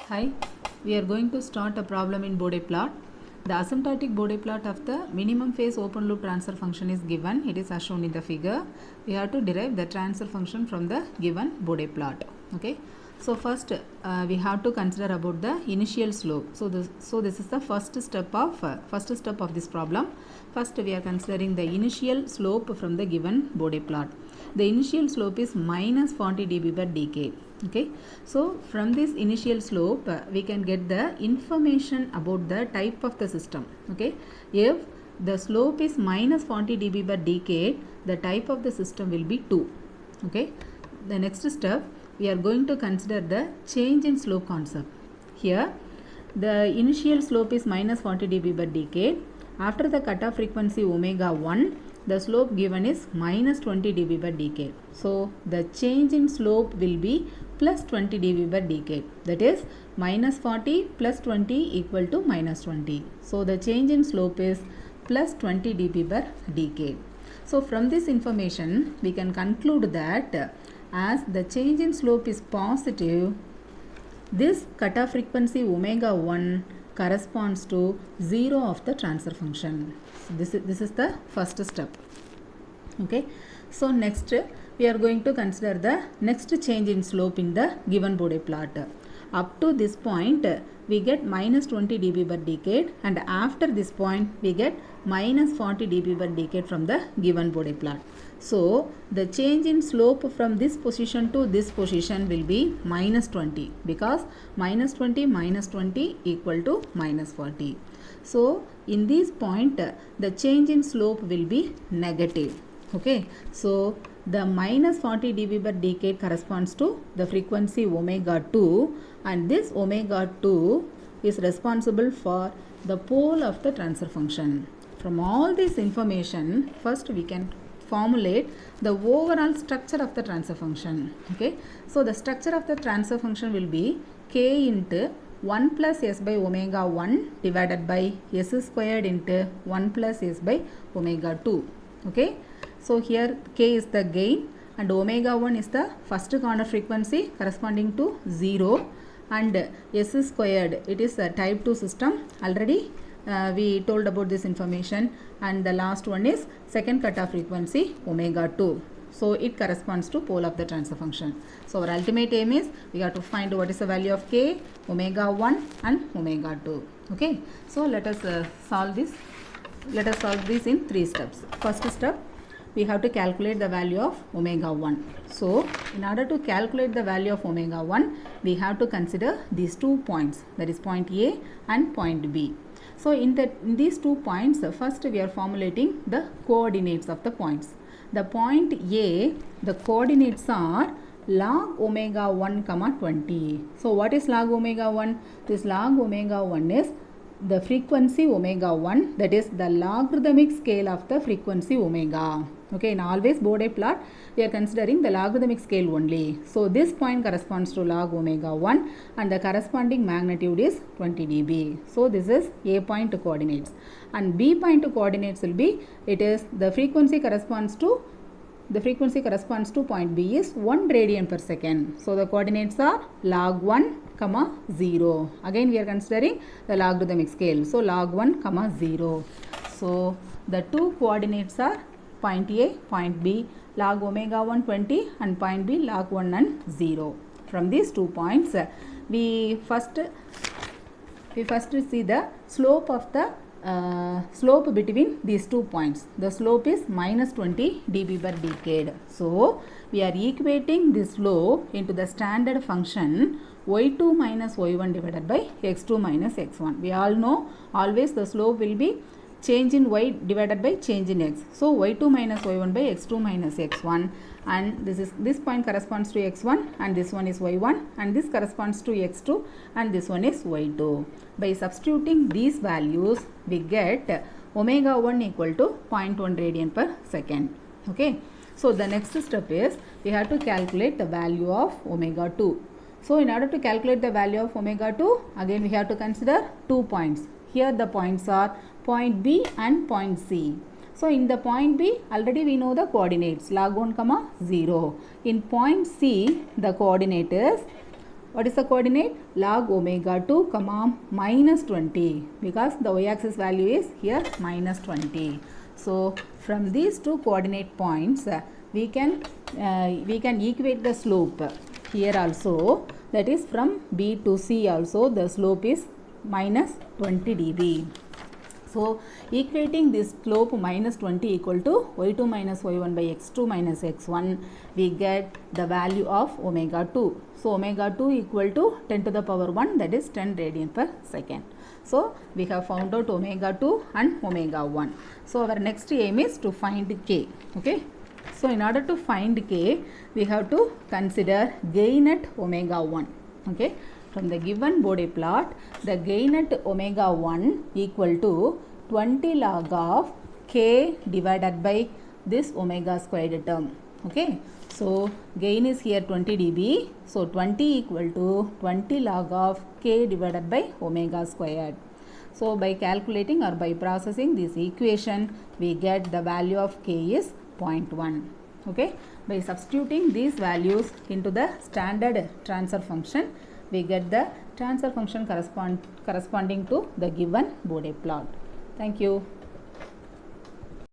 Hi, we are going to start a problem in Bode plot. The asymptotic Bode plot of the minimum phase open loop transfer function is given. It is as shown in the figure. We have to derive the transfer function from the given Bode plot. Okay. So first we have to consider about the initial slope. So this is the first step of this problem. First we are considering the initial slope from the given Bode plot. The initial slope is minus 40 dB per decade. Okay, so from this initial slope we can get the information about the type of the system. Okay, if the slope is minus 40 dB per decade, the type of the system will be 2. Okay, the next step we are going to consider the change in slope concept. Here the initial slope is minus 40 dB per decade. After the cutoff frequency omega 1, the slope given is minus 20 dB per decade. So the change in slope will be plus 20 dB per decade. That is minus 40 plus 20 equal to minus 20. So the change in slope is plus 20 dB per decade. So from this information we can conclude that as the change in slope is positive, this cutoff frequency omega 1 corresponds to 0 of the transfer function. So this is the first step. Okay, so next we are going to consider the next change in slope in the given Bode plot. Up to this point we get minus 20 dB per decade, and after this point we get minus 40 dB per decade from the given Bode plot. So the change in slope from this position to this position will be minus 20, because minus 20 equal to minus 40. So in this point the change in slope will be negative. Okay, so the minus 40 dB per decade corresponds to the frequency omega 2, and this omega 2 is responsible for the pole of the transfer function. From all this information, first we can formulate the overall structure of the transfer function. Okay, so the structure of the transfer function will be k into 1 plus s by omega 1 divided by s squared into 1 plus s by omega 2. Okay, so here k is the gain and omega 1 is the first corner frequency corresponding to 0, and s squared, it is a type 2 system. Already we told about this information, and the last one is second cutoff frequency omega 2. So it corresponds to pole of the transfer function. So our ultimate aim is we have to find what is the value of k, omega 1 and omega 2. Okay, so let us solve this. Let us solve this in 3 steps. First step, we have to calculate the value of omega 1. So in order to calculate the value of omega 1, we have to consider these 2 points, that is point A and point B. So in these 2 points, first we are formulating the coordinates of the points. The point A, the coordinates are log omega 1 comma 20. So what is log omega 1? This log omega 1 is the frequency omega 1, that is the logarithmic scale of the frequency omega. Okay, in always Bode plot we are considering the logarithmic scale only. So this point corresponds to log omega 1 and the corresponding magnitude is 20 dB. So this is A point coordinates, and B point coordinates will be, it is the frequency corresponds to point B is 1 radian per second. So the coordinates are log 1 comma 0. Again we are considering the logarithmic scale. So log 1 comma 0. So the 2 coordinates are point A, point B, log omega 1 20 and point B log 1 and 0. From these 2 points we first see the slope of the slope between these 2 points. The slope is minus 20 dB per decade. So we are equating this slope into the standard function y2 minus y1 divided by x2 minus x1. We all know always the slope will be change in y divided by change in x. So y2 minus y1 by x2 minus x1, and this point corresponds to x1 and this one is y1, and this corresponds to x2 and this one is y2. By substituting these values we get omega 1 equal to 0.1 radian per second. Okay, so the next step is we have to calculate the value of omega 2. So in order to calculate the value of omega 2, again we have to consider 2 points. Here the points are point B and point C. So in the point B, already we know the coordinates log 1 comma 0. In point C, the coordinate is What is the coordinate? Log omega 2 comma minus 20, because the y-axis value is here minus 20. So from these two coordinate points we can equate the slope here also, that is from B to C also the slope is minus 20 dB. So equating this slope minus 20 equal to y2 minus y1 by x2 minus x1, we get the value of omega 2. So omega 2 equal to 10 to the power 1, that is 10 radian per second. So we have found out omega 2 and omega 1. So our next aim is to find k. Okay. So in order to find k, we have to consider gain at omega 1. Okay. From the given Bode plot, the gain at omega 1 equal to 20 log of k divided by this omega squared term. Okay. So gain is here 20 dB. So 20 equal to 20 log of k divided by omega squared. So by calculating or by processing this equation, we get the value of k is 0.1. Okay. By substituting these values into the standard transfer function, we get the transfer function corresponding to the given Bode plot. Thank you.